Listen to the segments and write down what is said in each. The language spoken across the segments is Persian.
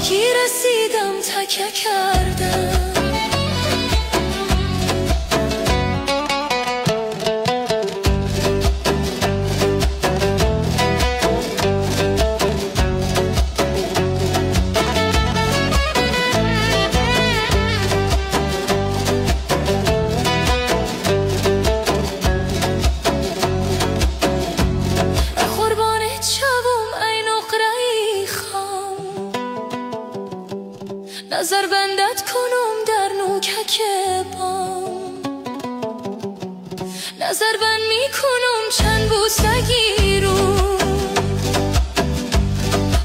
خاکی رسیدم تکیه کردم. نظر بندت کنم در نوکک پام، نظر بند می کنم چند بوسگی رو،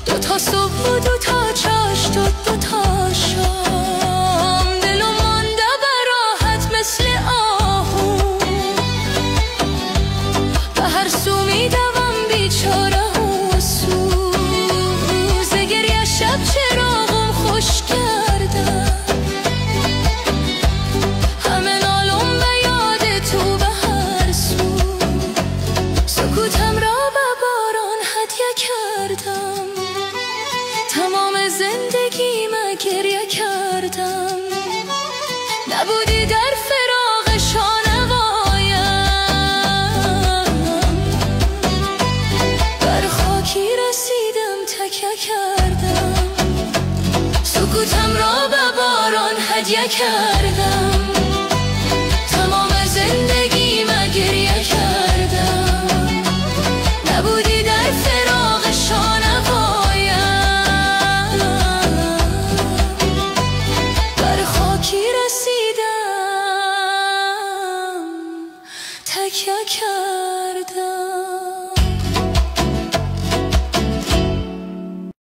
دوتا صبح و دوتا چاش دوتا شام، دلم مانده براحت مثل آهو، به هر سو می دوم بیچاره و سوز گریه شب چراغم خوش کرد. تمام زندگیم گریه کردم، نبودی در فراق شانوایم، بر خاکی رسیدم تکیه کردم، سکوتم را به باران هدیه کردم. تمام زندگیم گریه کردم، نبودی در فراق شانوایم، رسیدم تکیه کردم.